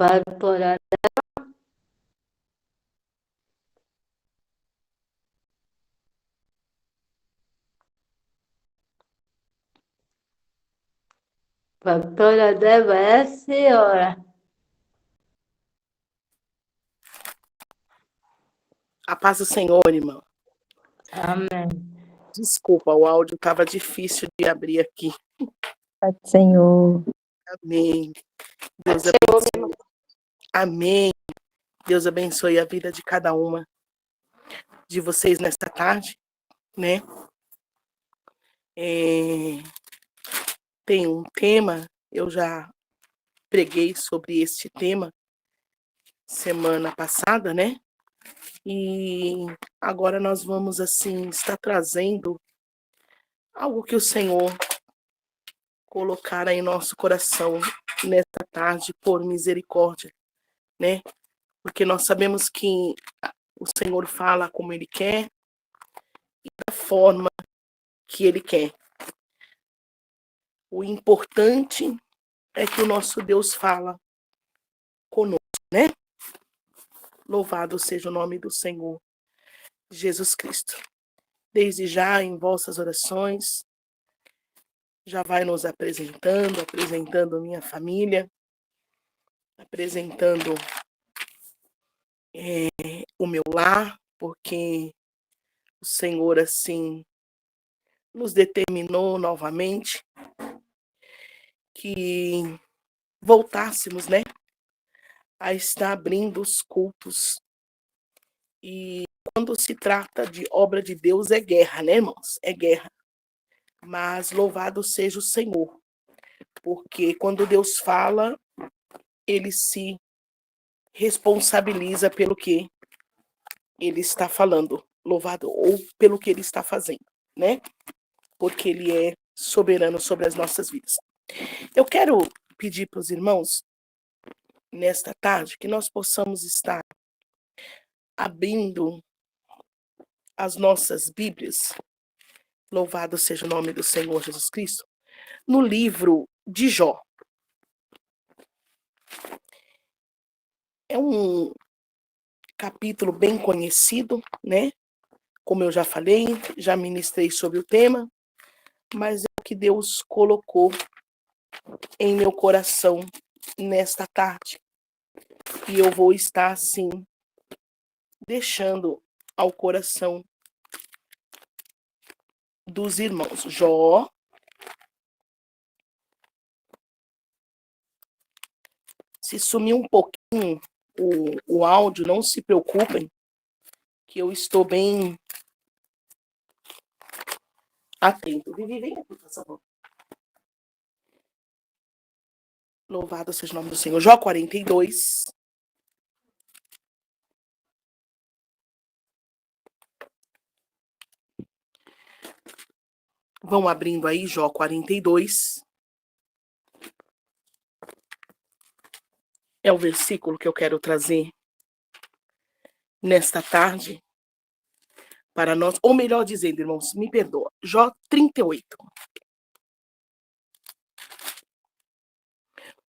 Pastora, pastora Débora, é a senhora. A paz do Senhor, irmão. Amém. Desculpa, o áudio estava difícil de abrir aqui. Paz do Senhor. Amém. Deus abençoe. Amém. Deus abençoe a vida de cada uma de vocês nesta tarde, né? Tem um tema, eu já preguei sobre este tema semana passada, né? E agora nós vamos, assim, estar trazendo algo que o Senhor colocar em nosso coração nesta tarde por misericórdia, né? Porque nós sabemos que o Senhor fala como Ele quer e da forma que Ele quer. O importante é que o nosso Deus fala conosco, né? Louvado seja o nome do Senhor Jesus Cristo. Desde já, em vossas orações, já vai nos apresentando minha família, apresentando o meu lar, porque o Senhor, assim, nos determinou novamente que voltássemos, né, a estar abrindo os cultos. E quando se trata de obra de Deus, é guerra, né, irmãos? É guerra. Mas louvado seja o Senhor, porque quando Deus fala, Ele se responsabiliza pelo que Ele está falando, louvado, ou pelo que Ele está fazendo, né? Porque Ele é soberano sobre as nossas vidas. Eu quero pedir para os irmãos, nesta tarde, que nós possamos estar abrindo as nossas Bíblias, louvado seja o nome do Senhor Jesus Cristo, no livro de Jó. É um capítulo bem conhecido, né? Como eu já falei, já ministrei sobre o tema, mas é o que Deus colocou em meu coração nesta tarde. E eu vou estar, assim, deixando ao coração dos irmãos. Jó. Se sumir um pouquinho o áudio, não se preocupem, que eu estou bem atento. Vivi, vem aqui, por favor. Louvado seja o nome do Senhor. Jó 42. Vão abrindo aí, Jó 42. É o versículo que eu quero trazer nesta tarde para nós, ou melhor dizendo, irmãos, me perdoa, Jó 38.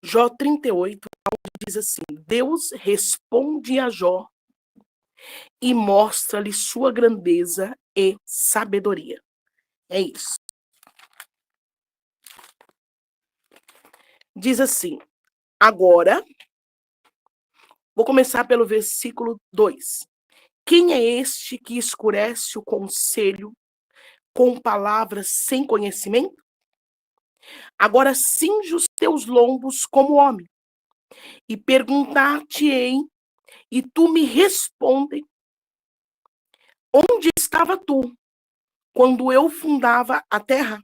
Jó 38, diz assim: Deus responde a Jó e mostra-lhe sua grandeza e sabedoria. É isso. Diz assim, agora, vou começar pelo versículo 2. Quem é este que escurece o conselho com palavras sem conhecimento? Agora cinge os teus lombos como homem, e perguntar-te-ei, e tu me responde, onde estava tu, quando eu fundava a terra?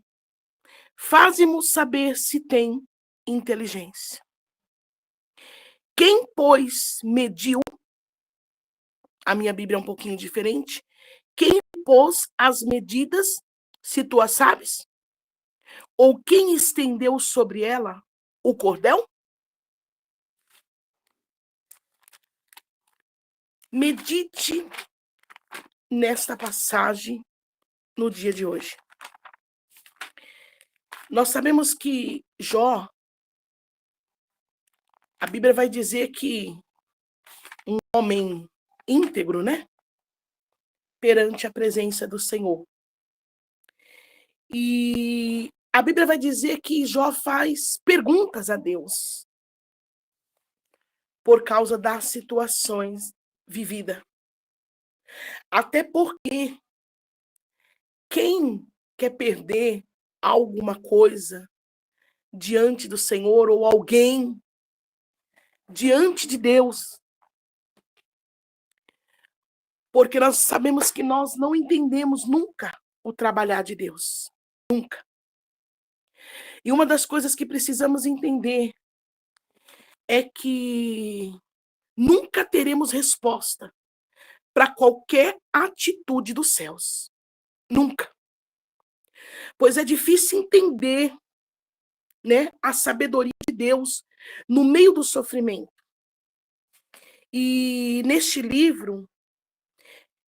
Faze-nos saber se tem inteligência. Quem, pois, mediu, a minha Bíblia é um pouquinho diferente, quem pôs as medidas, se tu as sabes? Ou quem estendeu sobre ela o cordel? Medite nesta passagem no dia de hoje. Nós sabemos que Jó A Bíblia vai dizer que um homem íntegro, né? Perante a presença do Senhor. E a Bíblia vai dizer que Jó faz perguntas a Deus por causa das situações vividas. Até porque quem quer perder alguma coisa diante do Senhor ou alguém diante de Deus? Porque nós sabemos que nós não entendemos nunca o trabalhar de Deus. Nunca. E uma das coisas que precisamos entender é que nunca teremos resposta para qualquer atitude dos céus. Nunca. Pois é difícil entender, né, a sabedoria de Deus no meio do sofrimento. E neste livro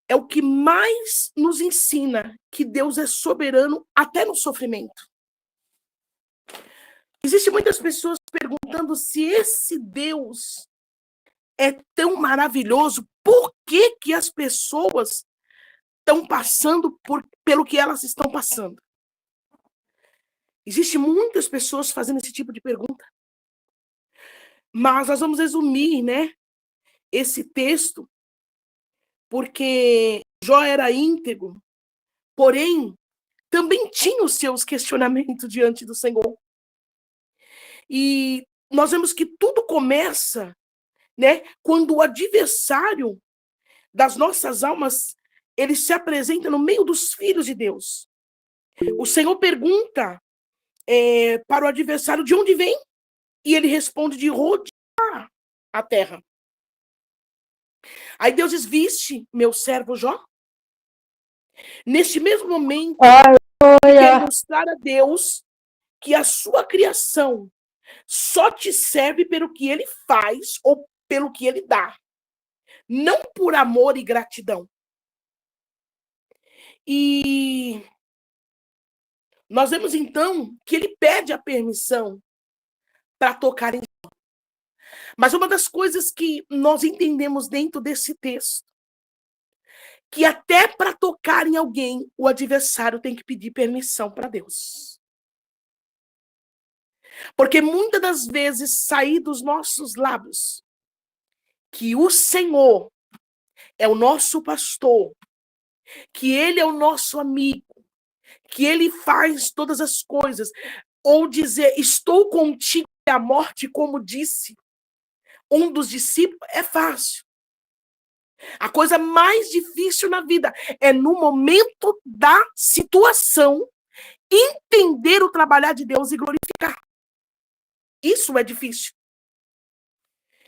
é o que mais nos ensina que Deus é soberano até no sofrimento. Existem muitas pessoas perguntando se esse Deus é tão maravilhoso, por que que as pessoas estão passando pelo que elas estão passando? Existem muitas pessoas fazendo esse tipo de pergunta. Mas nós vamos resumir, né, esse texto, porque Jó era íntegro, porém, também tinha os seus questionamentos diante do Senhor. E nós vemos que tudo começa, né, quando o adversário das nossas almas, ele se apresenta no meio dos filhos de Deus. O Senhor pergunta para o adversário de onde vem, e ele responde de rodear a terra. Aí Deus diz, viste, meu servo Jó? Neste mesmo momento, quer mostrar a Deus que a sua criação só te serve pelo que ele faz ou pelo que ele dá. Não por amor e gratidão. E nós vemos então que ele pede a permissão para tocar em Jó. Mas uma das coisas que nós entendemos dentro desse texto, que até para tocar em alguém, o adversário tem que pedir permissão para Deus. Porque muitas das vezes sair dos nossos lábios que o Senhor é o nosso pastor, que ele é o nosso amigo, que ele faz todas as coisas, ou dizer, estou contigo até a morte, como disse um dos discípulos, é fácil. A coisa mais difícil na vida é no momento da situação entender o trabalhar de Deus e glorificar. Isso é difícil.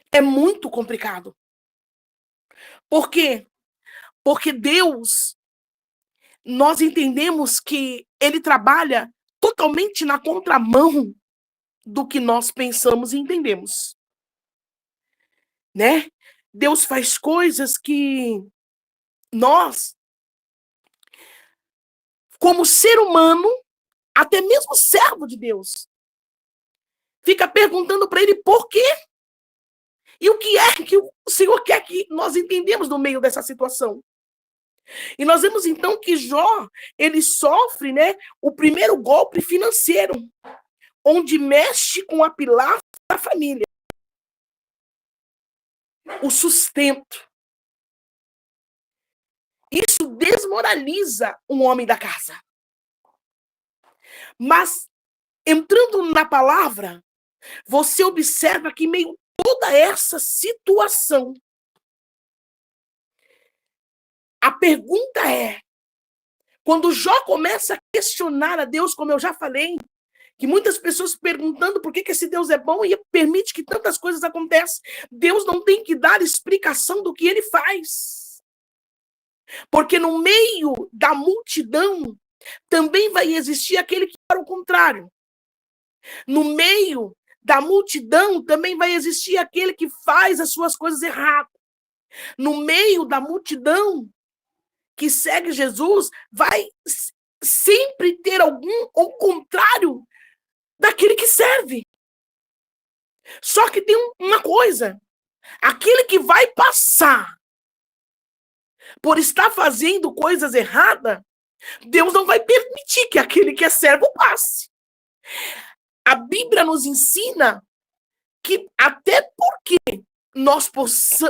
É muito complicado. Por quê? Porque Deus, nós entendemos que ele trabalha totalmente na contramão do que nós pensamos e entendemos. Né? Deus faz coisas que nós, como ser humano, até mesmo servo de Deus, fica perguntando para ele por quê? E o que é que o Senhor quer que nós entendemos no meio dessa situação? E nós vemos então que Jó, ele sofre, né, o primeiro golpe financeiro, onde mexe com a pilar da família. O sustento. Isso desmoraliza um homem da casa. Mas, entrando na palavra, você observa que meio toda essa situação, a pergunta é, quando Jó começa a questionar a Deus, como eu já falei, que muitas pessoas perguntando por que esse Deus é bom e permite que tantas coisas aconteçam, Deus não tem que dar explicação do que ele faz. Porque no meio da multidão, também vai existir aquele que para o contrário. No meio da multidão, também vai existir aquele que faz as suas coisas erradas. No meio da multidão que segue Jesus, vai sempre ter algum ao contrário daquele que serve. Só que tem uma coisa, aquele que vai passar por estar fazendo coisas erradas, Deus não vai permitir que aquele que é servo passe. A Bíblia nos ensina que até porque nós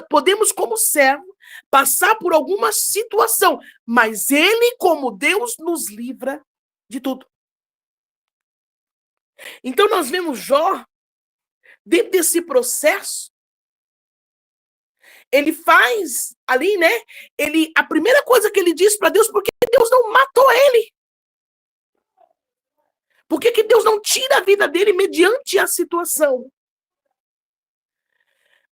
podemos, como servo, passar por alguma situação, mas ele, como Deus, nos livra de tudo. Então nós vemos Jó, dentro desse processo, ele faz ali, né? A primeira coisa que ele diz para Deus, por que Deus não matou ele? Por que Deus não tira a vida dele mediante a situação?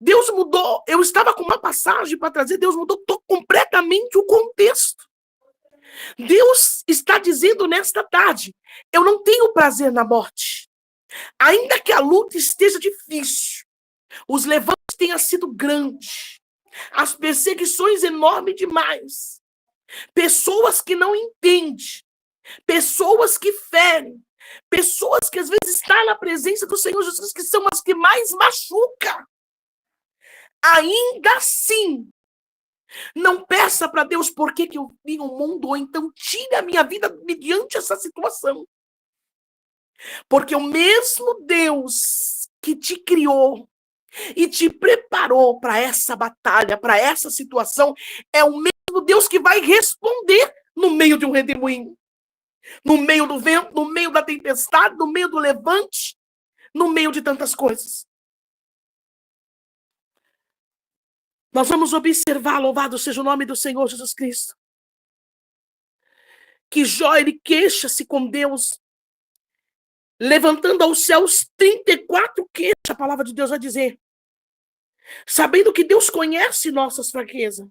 Deus mudou. Eu estava com uma passagem para trazer, Deus mudou completamente o contexto. Deus está dizendo nesta tarde, eu não tenho prazer na morte. Ainda que a luta esteja difícil, os levantes tenham sido grandes, as perseguições enormes demais, pessoas que não entendem, pessoas que ferem, pessoas que às vezes estão na presença do Senhor Jesus, que são as que mais machucam. Ainda assim, não peça para Deus por que eu vim ao mundo, ou então tire a minha vida mediante essa situação. Porque o mesmo Deus que te criou e te preparou para essa batalha, para essa situação, é o mesmo Deus que vai responder no meio de um redemoinho, no meio do vento, no meio da tempestade, no meio do levante, no meio de tantas coisas. Nós vamos observar, louvado seja o nome do Senhor Jesus Cristo, que Jó, ele queixa-se com Deus, levantando aos céus 34 queixas, a palavra de Deus vai dizer, sabendo que Deus conhece nossas fraquezas.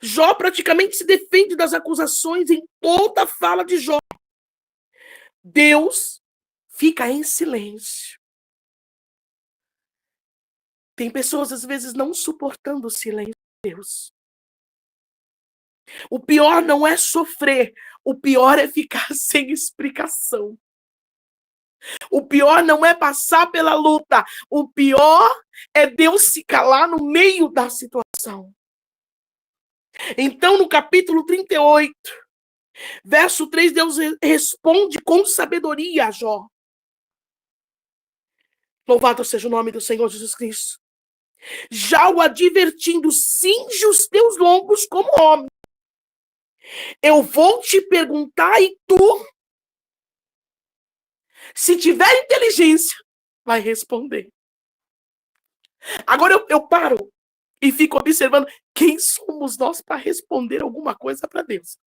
Jó praticamente se defende das acusações em toda a fala de Jó. Deus fica em silêncio. Tem pessoas, às vezes, não suportando o silêncio de Deus. O pior não é sofrer, o pior é ficar sem explicação. O pior não é passar pela luta, o pior é Deus se calar no meio da situação. Então, no capítulo 38, verso 3, Deus responde com sabedoria a Jó. Louvado seja o nome do Senhor Jesus Cristo. Já o advertindo, cinge os teus lombos como homem. Eu vou te perguntar e tu, se tiver inteligência, vai responder. Agora eu paro e fico observando quem somos nós para responder alguma coisa para Deus.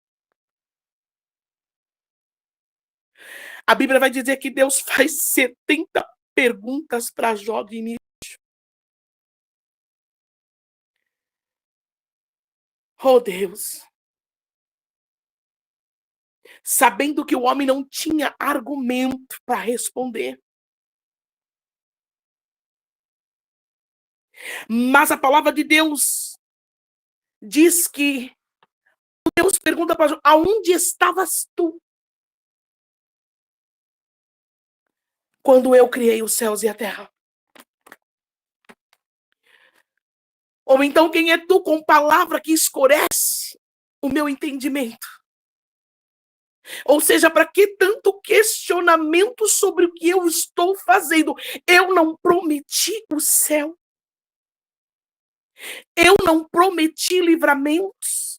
A Bíblia vai dizer que Deus faz 70 perguntas para Jó de início. Oh, Deus. Sabendo que o homem não tinha argumento para responder. Mas a palavra de Deus diz que Deus pergunta para Jó, aonde estavas tu quando eu criei os céus e a terra? Ou então, quem é tu com palavra que escurece o meu entendimento? Ou seja, para que tanto questionamento sobre o que eu estou fazendo? Eu não prometi o céu. Eu não prometi livramentos.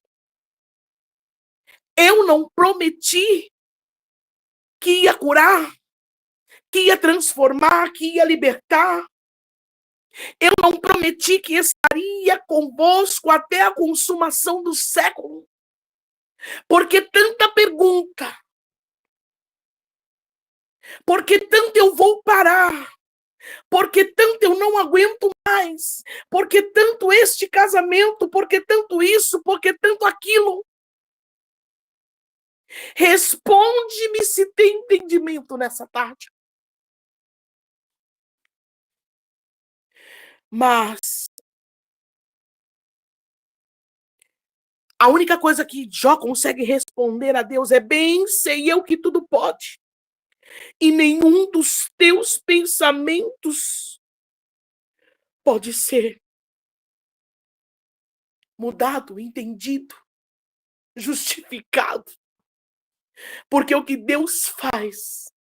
Eu não prometi que ia curar, que ia transformar, que ia libertar. Eu não prometi que estaria convosco até a consumação do século. Porque tanta pergunta. Porque tanto eu vou parar. Porque tanto eu não aguento mais. Porque tanto este casamento. Porque tanto isso. Porque tanto aquilo. Responde-me se tem entendimento nessa tarde. Mas a única coisa que Jó consegue responder a Deus é: bem sei eu que tudo pode. E nenhum dos teus pensamentos pode ser mudado, entendido, justificado. Porque o que Deus faz,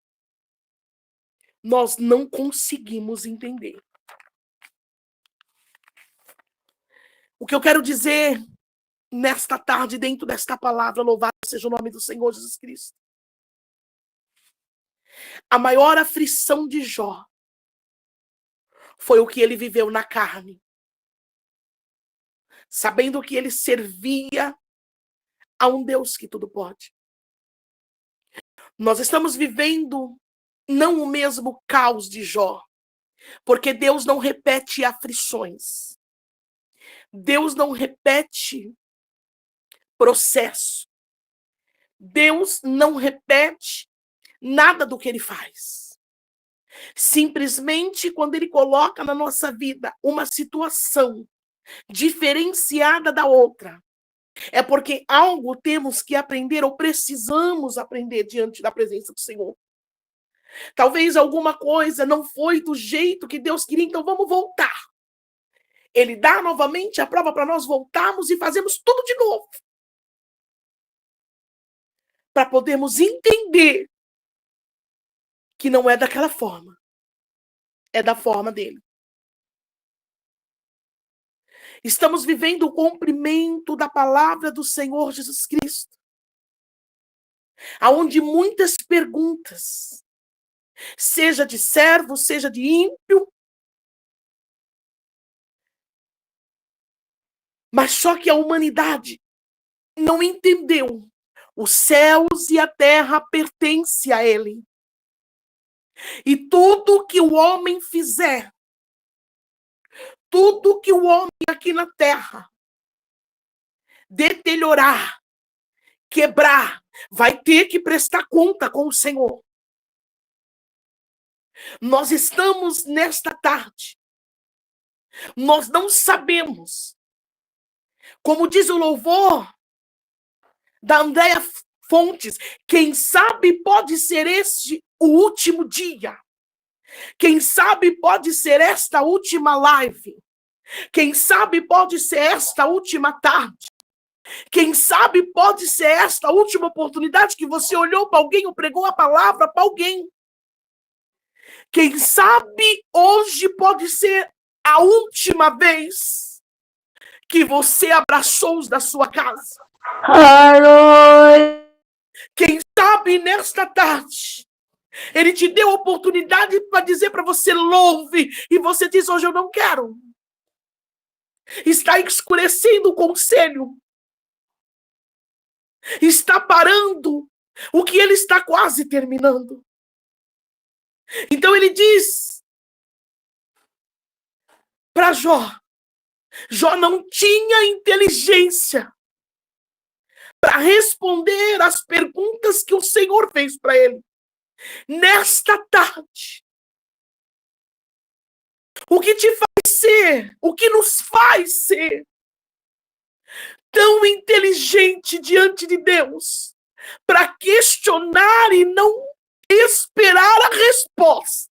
nós não conseguimos entender. O que eu quero dizer nesta tarde, dentro desta palavra, louvado seja o nome do Senhor Jesus Cristo. A maior aflição de Jó foi o que ele viveu na carne, sabendo que ele servia a um Deus que tudo pode. Nós estamos vivendo não o mesmo caos de Jó, porque Deus não repete aflições. Deus não repete processo. Deus não repete nada do que ele faz. Simplesmente quando ele coloca na nossa vida uma situação diferenciada da outra, é porque algo temos que aprender ou precisamos aprender diante da presença do Senhor. Talvez alguma coisa não foi do jeito que Deus queria, então vamos voltar. Ele dá novamente a prova para nós voltarmos e fazermos tudo de novo. Para podermos entender que não é daquela forma. É da forma dele. Estamos vivendo o cumprimento da palavra do Senhor Jesus Cristo. Aonde muitas perguntas, seja de servo, seja de ímpio, mas só que a humanidade não entendeu. Os céus e a terra pertencem a ele. E tudo que o homem fizer, tudo que o homem aqui na terra deteriorar, quebrar, vai ter que prestar conta com o Senhor. Nós estamos nesta tarde. Nós não sabemos. Como diz o louvor da Andréa Fontes, quem sabe pode ser este o último dia. Quem sabe pode ser esta última live. Quem sabe pode ser esta última tarde. Quem sabe pode ser esta última oportunidade que você olhou para alguém ou pregou a palavra para alguém. Quem sabe hoje pode ser a última vez que você abraçou os da sua casa. Aleluia. Quem sabe nesta tarde ele te deu a oportunidade para dizer para você louve e você diz hoje eu não quero. Está escurecendo o conselho. Está parando o que ele está quase terminando. Então ele diz para Jó. Jó não tinha inteligência para responder às perguntas que o Senhor fez para ele. Nesta tarde, o que te faz ser, o que nos faz ser tão inteligente diante de Deus, para questionar e não esperar a resposta.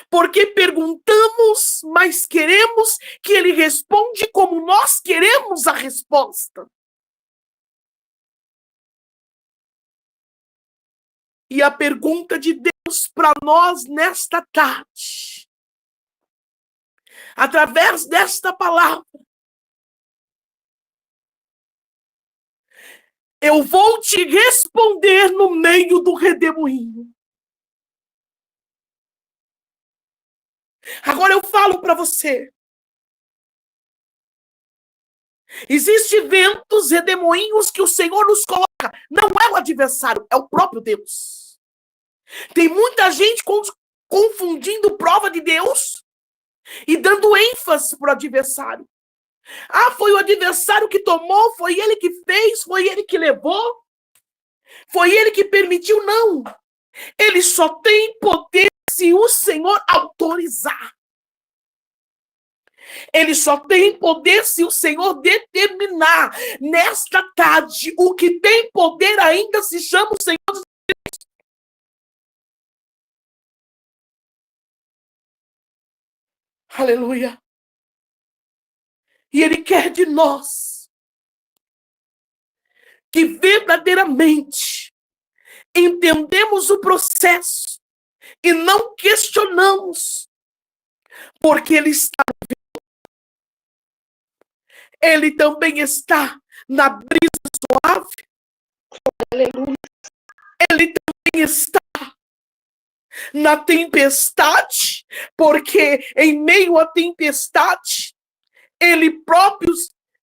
Porque perguntamos, mas queremos que ele responda como nós queremos a resposta. E a pergunta de Deus para nós nesta tarde, através desta palavra, eu vou te responder no meio do redemoinho. Agora eu falo para você. Existem ventos, redemoinhos que o Senhor nos coloca. Não é o adversário, é o próprio Deus. Tem muita gente confundindo prova de Deus e dando ênfase para o adversário. Ah, foi o adversário que tomou, foi ele que fez, foi ele que levou, foi ele que permitiu. Não. Ele só tem poder se o Senhor autorizar. Ele só tem poder se o Senhor determinar. Nesta tarde, o que tem poder ainda se chama o Senhor. Aleluia. E Ele quer de nós que verdadeiramente entendemos o processo e não questionamos, porque Ele também está na brisa suave. Aleluia. Ele também está na tempestade, porque em meio à tempestade, Ele próprio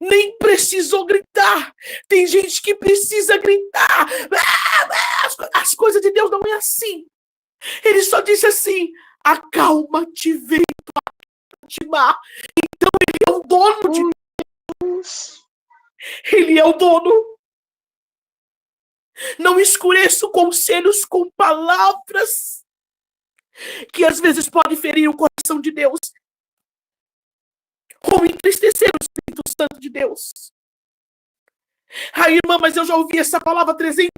nem precisou gritar. Tem gente que precisa gritar. As coisas de Deus não é assim. Ele só disse assim: acalma-te, vento mar. Então Ele é o dono de Deus. Ele é o dono. Não escureça conselhos com palavras que às vezes podem ferir o coração de Deus ou entristecer o Espírito Santo de Deus. Irmã, mas eu já ouvi essa palavra 300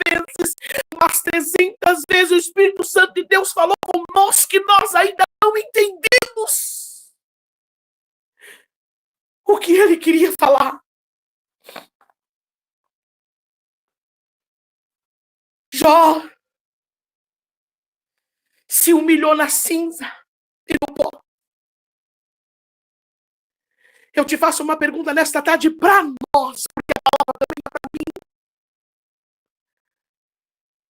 vezes, mas 300 vezes o Espírito Santo de Deus falou conosco que nós ainda não entendemos o que Ele queria falar. Jó se humilhou na cinza e no pó. Eu te faço uma pergunta nesta tarde para nós, porque a palavra também é para mim.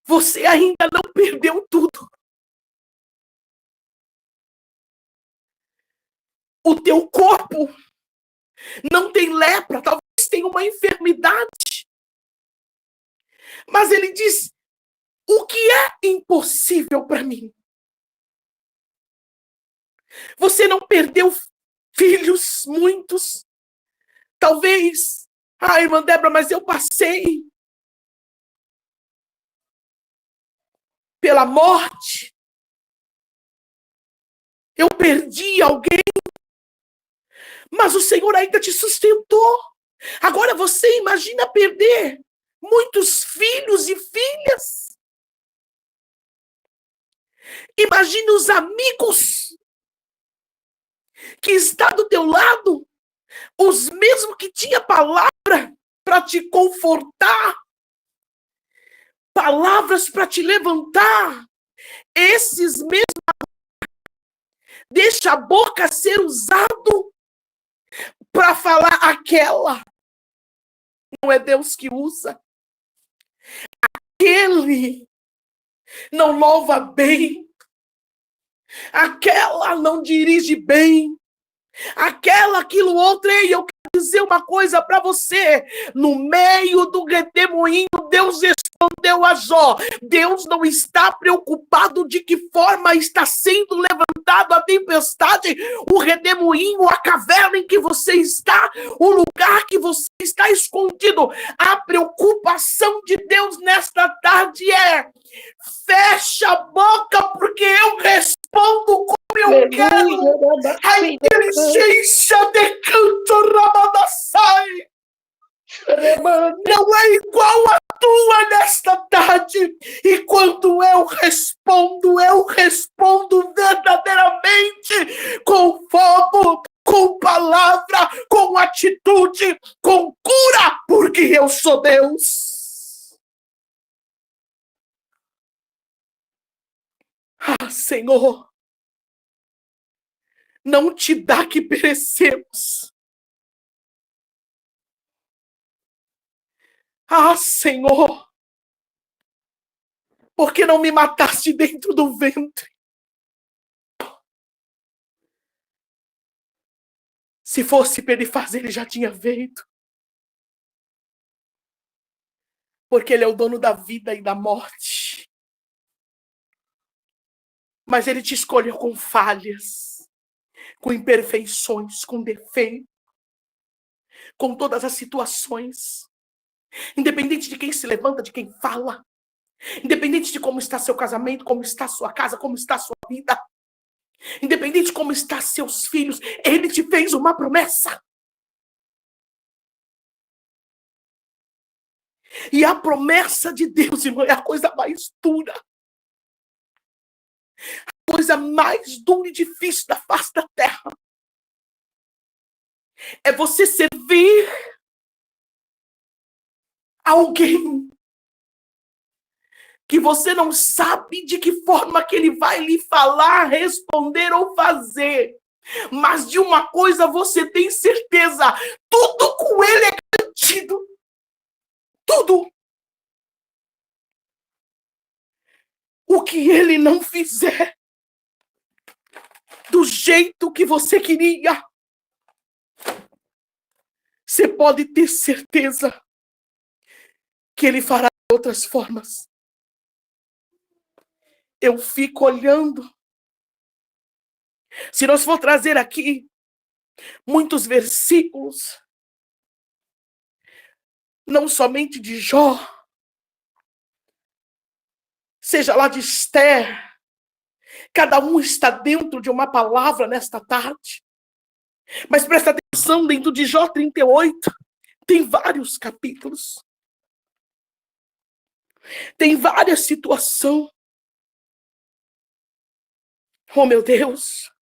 Você ainda não perdeu tudo. O teu corpo não tem lepra, talvez tenha uma enfermidade. Mas ele diz: o que é impossível para mim? Você não perdeu filhos, muitos. Talvez, irmã Débora, mas eu passei pela morte. Eu perdi alguém. Mas o Senhor ainda te sustentou. Agora você imagina perder muitos filhos e filhas. Imagina os amigos que estão do teu lado, os mesmos que tinham palavra para te confortar, palavras para te levantar. Esses mesmos deixa a boca ser usado para falar aquela. Não é Deus que usa. Aquele não louva bem. Aquela não dirige bem. Aquela, aquilo, outro. E eu quero dizer uma coisa para você. No meio do redemoinho, Deus respondeu a Jó. Deus não está preocupado de que forma está sendo levantado a tempestade, o redemoinho, a caverna em que você está, o lugar que você está escondido. A preocupação de Deus nesta tarde é: fecha a boca, porque eu respondo como eu quero. A inteligência de canto Ramadassai não é igual a tua nesta tarde. E quando eu respondo verdadeiramente com fogo, com palavra, com atitude, com cura, porque eu sou Deus. Senhor, não te dá que perecemos. Senhor, por que não me mataste dentro do ventre? Se fosse para ele fazer, ele já tinha feito. Porque ele é o dono da vida e da morte. Mas ele te escolheu com falhas, com imperfeições, com defeito, com todas as situações. Independente de quem se levanta, de quem fala. Independente de como está seu casamento, como está sua casa, como está sua vida. Independente de como estão seus filhos, ele te fez uma promessa. E a promessa de Deus, irmão, é a coisa mais dura. A coisa mais dura e difícil da face da terra. é você servir alguém que você não sabe de que forma que ele vai lhe falar, responder ou fazer. Mas de uma coisa você tem certeza, tudo com ele é garantido. Tudo. O que ele não fizer do jeito que você queria, você pode ter certeza que ele fará de outras formas. Eu fico olhando. Se nós for trazer aqui muitos versículos, não somente de Jó, seja lá de Esther, cada um está dentro de uma palavra nesta tarde. Mas presta atenção, dentro de Jó 38, tem vários capítulos. Tem várias situações. Oh, meu Deus.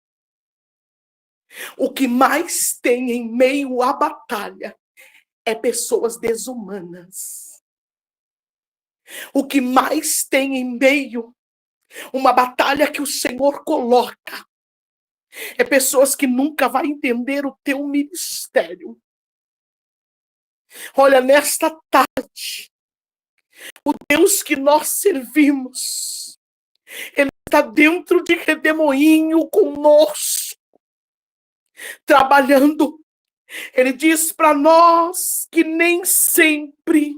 O que mais tem em meio à batalha é pessoas desumanas. O que mais tem em meio uma batalha que o Senhor coloca é pessoas que nunca vão entender o teu ministério. Olha, nesta tarde, o Deus que nós servimos, Ele está dentro de redemoinho conosco, trabalhando. Ele diz para nós que nem sempre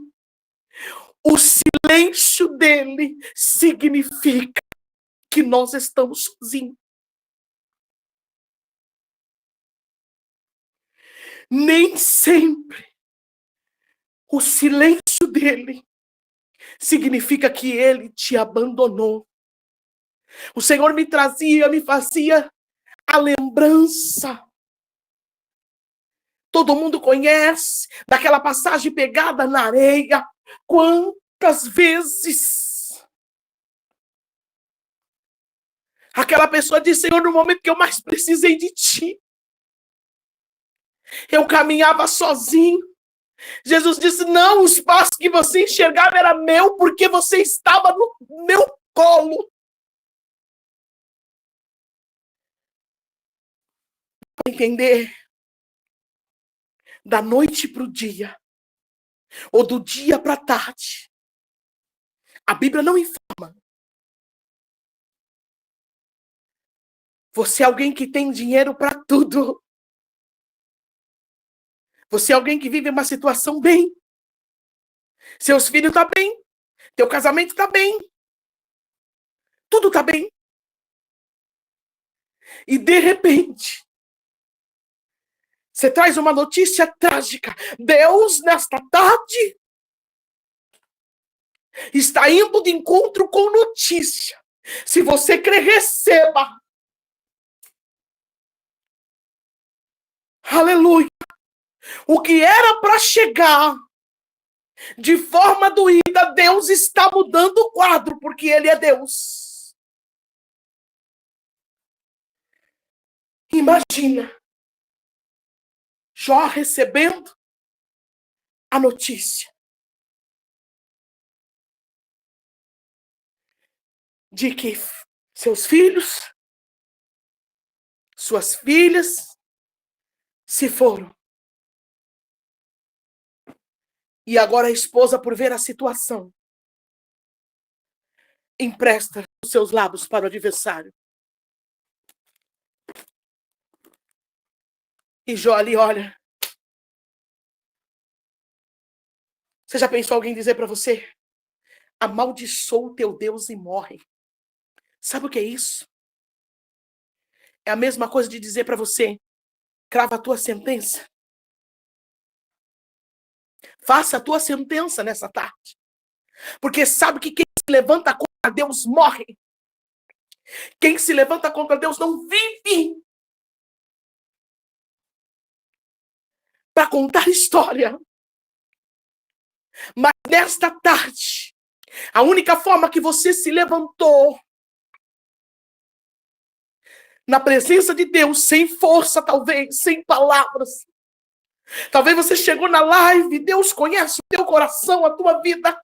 o silêncio dele significa que nós estamos sozinhos. Nem sempre o silêncio dele significa que ele te abandonou. O Senhor me fazia a lembrança. Todo mundo conhece daquela passagem pegada na areia. Quantas vezes aquela pessoa disse: Senhor, no momento que eu mais precisei de ti, eu caminhava sozinho. Jesus disse: não, o espaço que você enxergava era meu, porque você estava no meu colo. Para entender, da noite para o dia, ou do dia para a tarde, a Bíblia não informa. Você é alguém que tem dinheiro para tudo. Você é alguém que vive uma situação bem. Seus filhos estão bem. Teu casamento está bem. Tudo está bem. E de repente, você traz uma notícia trágica. Deus, nesta tarde, está indo de encontro com notícia. Se você crer, receba. Aleluia. O que era para chegar de forma doída, Deus está mudando o quadro, porque Ele é Deus. Imagina Jó recebendo a notícia de que seus filhos, suas filhas se foram. E agora a esposa, por ver a situação, empresta os seus lábios para o adversário. E Jó ali olha. Você já pensou alguém dizer para você: amaldiçoa o teu Deus e morre? Sabe o que é isso? É a mesma coisa de dizer para você: crava a tua sentença. Faça a tua sentença nessa tarde. Porque sabe que quem se levanta contra Deus morre. Quem se levanta contra Deus não vive para contar história. Mas nesta tarde, a única forma que você se levantou na presença de Deus, sem força talvez, sem palavras, Talvez você chegou na live, Deus conhece o teu coração, a tua vida.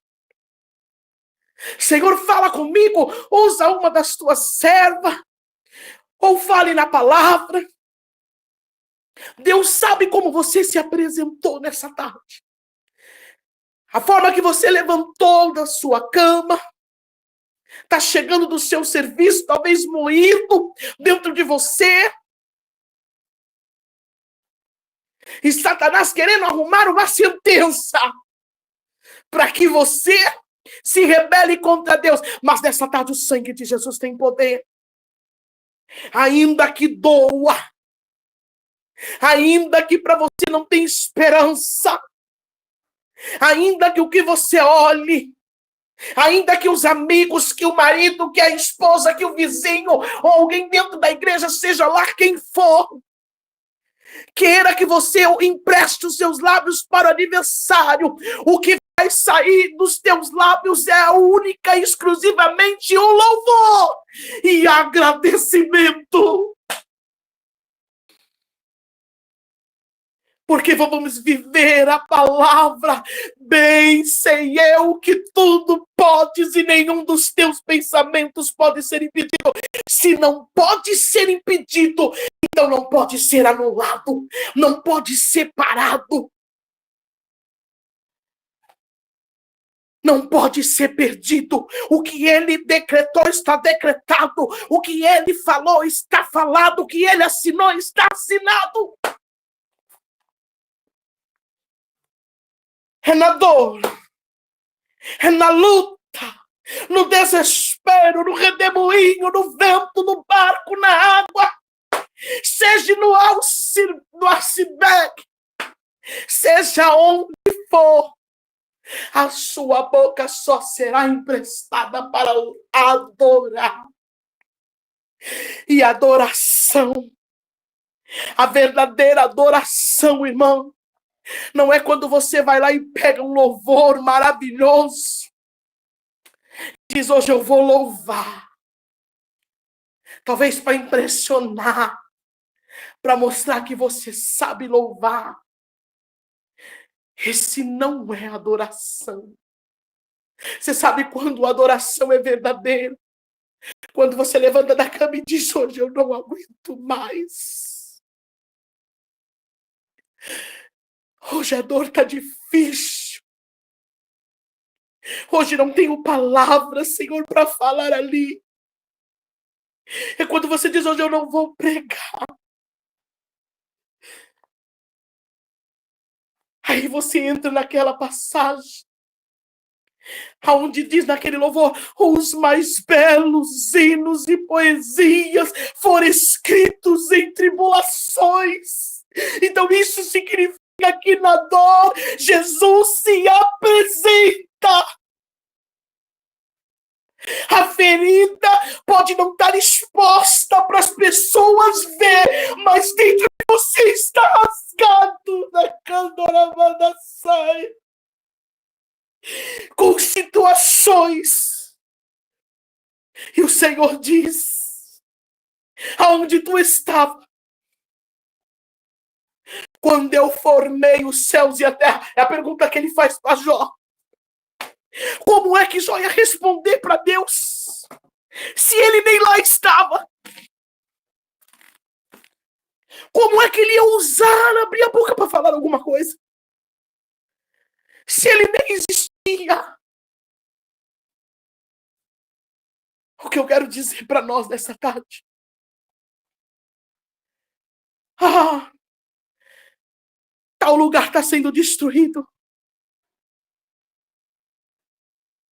Senhor, fala comigo, usa uma das tuas servas, ou fale na palavra. Deus sabe como você se apresentou nessa tarde. A forma que você levantou da sua cama, está chegando do seu serviço, talvez moído dentro de você. E Satanás querendo arrumar uma sentença para que você se rebele contra Deus. Mas nessa tarde o sangue de Jesus tem poder. Ainda que doa, ainda que para você não tem esperança, ainda que o que você olhe, ainda que os amigos, que o marido, que a esposa, que o vizinho, ou alguém dentro da igreja, seja lá quem for, queira que você empreste os seus lábios para o aniversário, o que vai sair dos teus lábios é única e exclusivamente o louvor e agradecimento. Porque vamos viver a palavra. Bem sei eu que tudo podes e nenhum dos teus pensamentos pode ser impedido. Se não pode ser impedido, então não pode ser anulado, não pode ser parado, não pode ser perdido. O que ele decretou está decretado, o que ele falou está falado, o que ele assinou está assinado. É na dor, é na luta, no desespero, no redemoinho, no vento, no barco, na água, seja no iceberg, seja onde for, a sua boca só será emprestada para adorar. E adoração, a verdadeira adoração, irmão, não é quando você vai lá e pega um louvor maravilhoso, diz, hoje eu vou louvar. Talvez para impressionar, para mostrar que você sabe louvar. Esse não é adoração. Você sabe quando a adoração é verdadeira? Quando você levanta da cama e diz, hoje eu não aguento mais. Hoje a dor está difícil. Hoje não tenho palavras, Senhor, para falar ali. É quando você diz, hoje eu não vou pregar. Aí você entra naquela passagem, aonde diz naquele louvor, os mais belos hinos e poesias foram escritos em tribulações. Então isso significa que na dor, Jesus se apresenta. A ferida pode não estar exposta para as pessoas ver, mas dentro de você está rasgado na candoramanda sai, com situações. E o Senhor diz, aonde tu estava, quando eu formei os céus e a terra? É a pergunta que ele faz para Jó. Como é que Jó ia responder para Deus, se ele nem lá estava? Como é que ele ia ousar abrir a boca para falar alguma coisa, se ele nem existia? O que eu quero dizer para nós nessa tarde? Tal lugar está sendo destruído.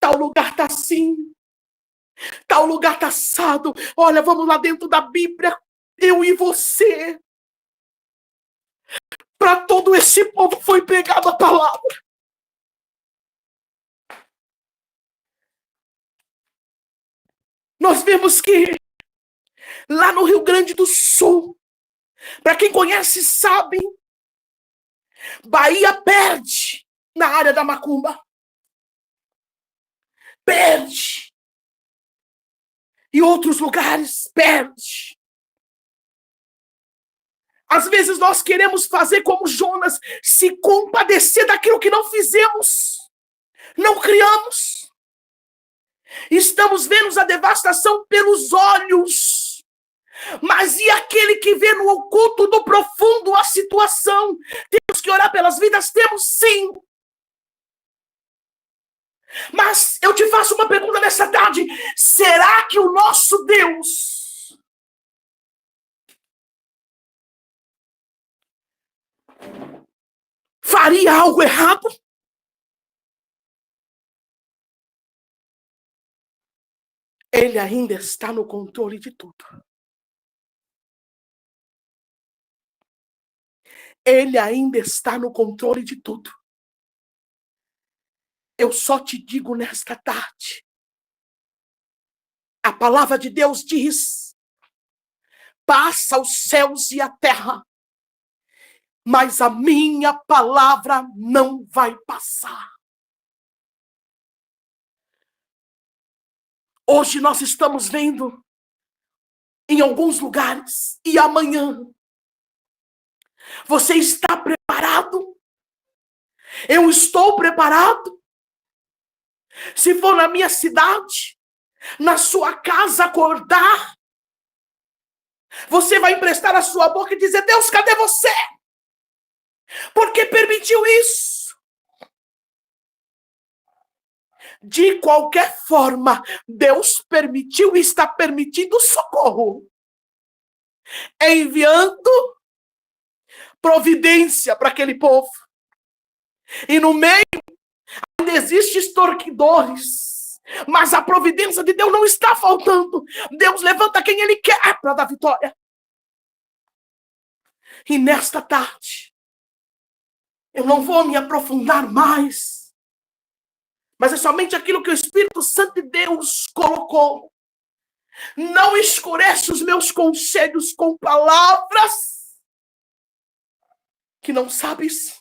Tal lugar está assim. Tal lugar está assado. Olha, vamos lá dentro da Bíblia, eu e você. Para todo esse povo foi pregada a palavra. Nós vemos que lá no Rio Grande do Sul, para quem conhece sabe, Bahia perde na área da macumba. Perde. E outros lugares perde. Às vezes nós queremos fazer como Jonas, se compadecer daquilo que não fizemos, não criamos. Estamos vendo a devastação pelos olhos. Mas e aquele que vê no oculto, no profundo, a situação? Temos que orar pelas vidas? Temos sim. Mas eu te faço uma pergunta nessa tarde. Será que o nosso Deus faria algo errado? Ele ainda está no controle de tudo. Ele ainda está no controle de tudo. Eu só te digo nesta tarde. A palavra de Deus diz: passa os céus e a terra, mas a minha palavra não vai passar. Hoje nós estamos vendo em alguns lugares, e amanhã você está preparado? Eu estou preparado? Se for na minha cidade, na sua casa acordar, você vai emprestar a sua boca e dizer: Deus, cadê você? Por que permitiu isso? De qualquer forma, Deus permitiu e está permitindo socorro, enviando providência para aquele povo. E no meio ainda existem extorquidores, mas a providência de Deus não está faltando. Deus levanta quem Ele quer para dar vitória. E nesta tarde, eu não vou me aprofundar mais, mas é somente aquilo que o Espírito Santo de Deus colocou. Não escurece os meus conselhos com palavras que não sabes.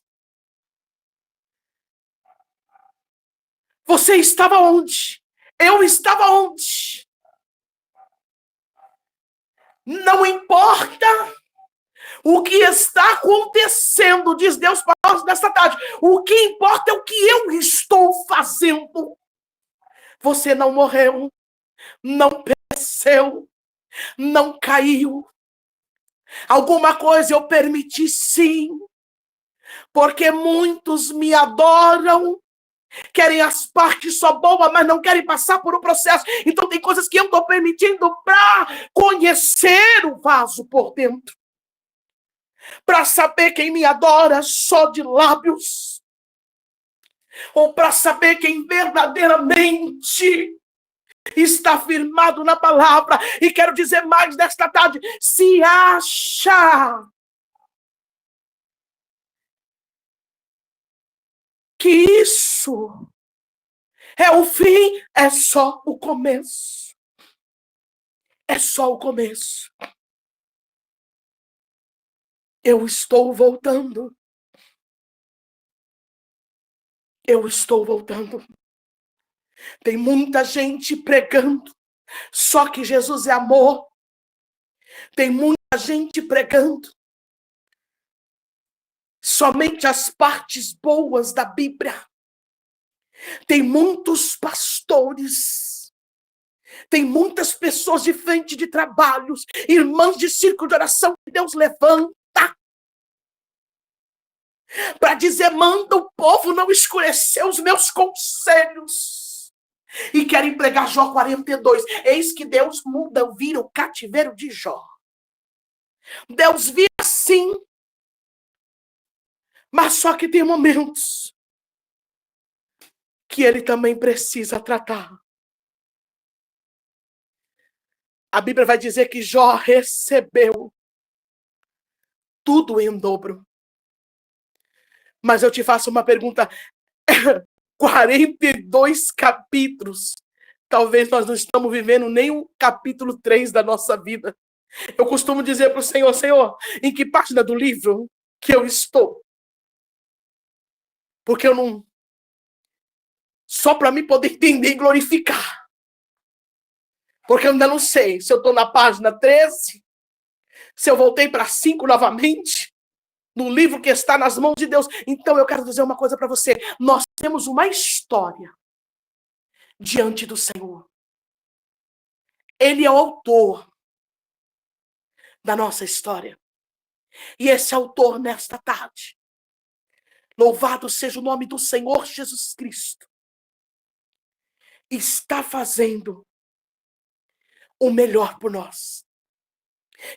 Você estava onde? Eu estava onde? Não importa o que está acontecendo, diz Deus para nós nesta tarde. O que importa é o que eu estou fazendo. Você não morreu, não pereceu, não caiu. Alguma coisa eu permiti sim, porque muitos me adoram, querem as partes só boas, mas não querem passar por um processo. Então tem coisas que eu estou permitindo para conhecer o vaso por dentro, para saber quem me adora só de lábios, ou para saber quem verdadeiramente está firmado na palavra. E quero dizer mais nesta tarde: se acha que isso é o fim, é só o começo. É só o começo. Eu estou voltando. Eu estou voltando. Tem muita gente pregando só que Jesus é amor. Tem muita gente pregando somente as partes boas da Bíblia. Tem muitos pastores, tem muitas pessoas de frente de trabalhos, irmãs de círculo de oração que Deus levanta para dizer: manda o povo não escurecer os meus conselhos. E querem pregar Jó 42. Eis que Deus muda, vira o cativeiro de Jó. Deus vira sim, mas só que tem momentos que Ele também precisa tratar. A Bíblia vai dizer que Jó recebeu tudo em dobro. Mas eu te faço uma pergunta: 42 capítulos. Talvez nós não estamos vivendo nem o capítulo 3 da nossa vida. Eu costumo dizer para o Senhor: Senhor, em que página do livro que eu estou? Porque eu não... Só para mim poder entender e glorificar. Porque eu ainda não sei se eu estou na página 13, Se eu voltei para 5 novamente, no livro que está nas mãos de Deus. Então eu quero dizer uma coisa para você. Nós temos uma história diante do Senhor. Ele é o autor da nossa história. E esse autor, nesta tarde, louvado seja o nome do Senhor Jesus Cristo, está fazendo o melhor por nós.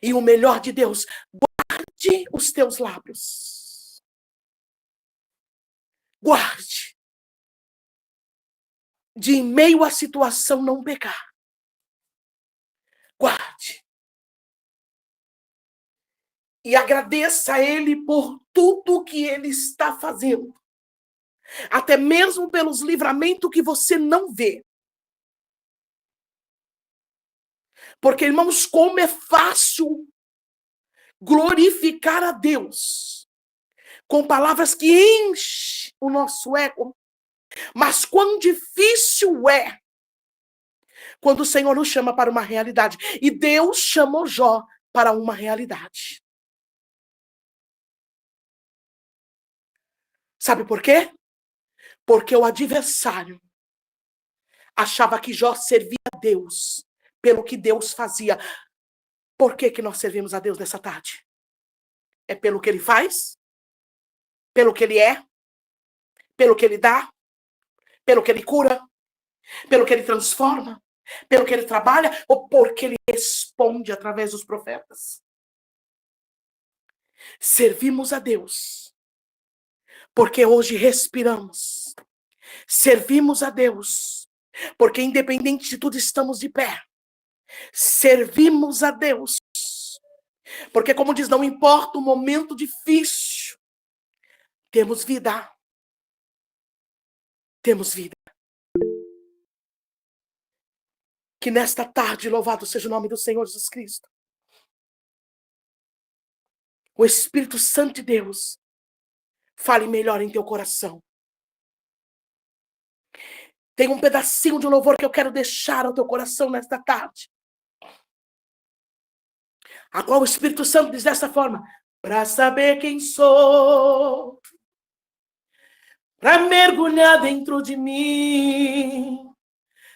E o melhor de Deus, guarde os teus lábios. Guarde. De em meio à situação não pecar. Guarde. E agradeça a Ele por tudo que Ele está fazendo. Até mesmo pelos livramentos que você não vê. Porque, irmãos, como é fácil glorificar a Deus com palavras que enchem o nosso ego. Mas quão difícil é quando o Senhor nos chama para uma realidade. E Deus chamou Jó para uma realidade. Sabe por quê? Porque o adversário achava que Jó servia a Deus pelo que Deus fazia. Por que nós servimos a Deus nessa tarde? É pelo que Ele faz? Pelo que Ele é? Pelo que Ele dá? Pelo que Ele cura? Pelo que Ele transforma? Pelo que Ele trabalha? Ou porque Ele responde através dos profetas? Servimos a Deus porque hoje respiramos. Servimos a Deus porque independente de tudo estamos de pé. Servimos a Deus porque, como diz, não importa o momento difícil, temos vida. Temos vida. Que nesta tarde, louvado seja o nome do Senhor Jesus Cristo, o Espírito Santo de Deus fale melhor em teu coração. Tem um pedacinho de louvor que eu quero deixar ao teu coração nesta tarde. A qual o Espírito Santo diz dessa forma: para saber quem sou, para mergulhar dentro de mim,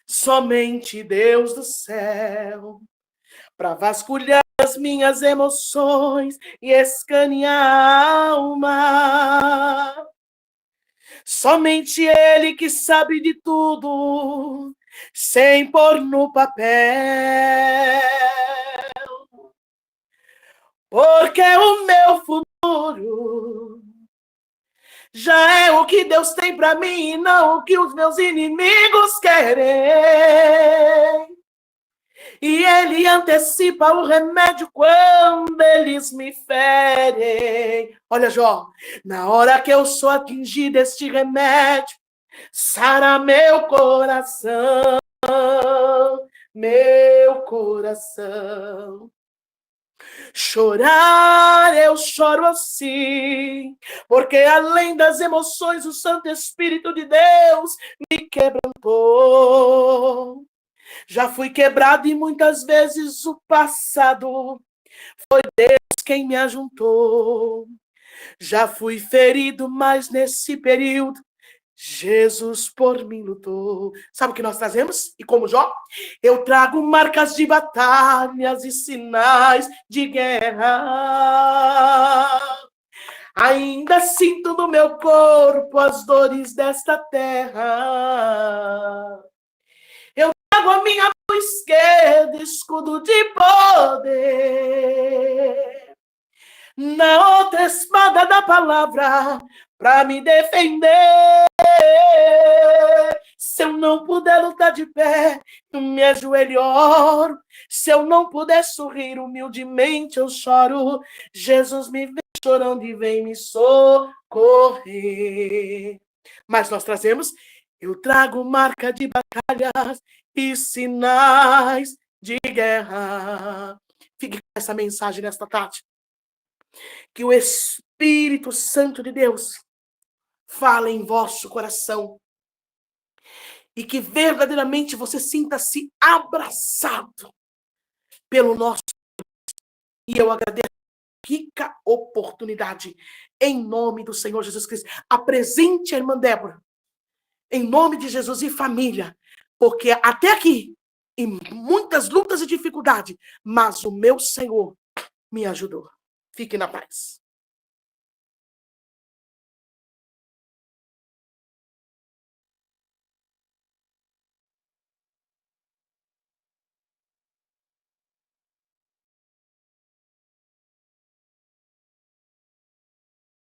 somente Deus do céu, para vasculhar as minhas emoções e escanear a alma. Somente Ele que sabe de tudo, sem pôr no papel. Porque o meu futuro já é o que Deus tem para mim e não o que os meus inimigos querem. E Ele antecipa o remédio quando eles me ferem. Olha, Jó, na hora que eu sou atingida, este remédio sara meu coração, meu coração. Chorar, eu choro assim, porque além das emoções, o Santo Espírito de Deus me quebrantou. Já fui quebrado e muitas vezes o passado foi Deus quem me ajuntou. Já fui ferido, mas nesse período Jesus por mim lutou. Sabe o que nós trazemos? E como Jó, eu trago marcas de batalhas e sinais de guerra. Ainda sinto no meu corpo as dores desta terra. Eu trago a minha mão esquerda, escudo de poder. Na outra espada da palavra, para me defender. Se eu não puder lutar de pé, eu me ajoelho e oro. Se eu não puder sorrir humildemente, eu choro. Jesus me vê chorando e vem me socorrer. Mas nós trazemos: eu trago marca de batalhas e sinais de guerra. Fique com essa mensagem nesta tarde. Que o Espírito Santo de Deus fale em vosso coração. E que verdadeiramente você sinta-se abraçado pelo nosso E eu agradeço a rica oportunidade. Em nome do Senhor Jesus Cristo. Apresente a irmã Débora. Em nome de Jesus e família. Porque até aqui, em muitas lutas e dificuldades, mas o meu Senhor me ajudou. Fique na paz.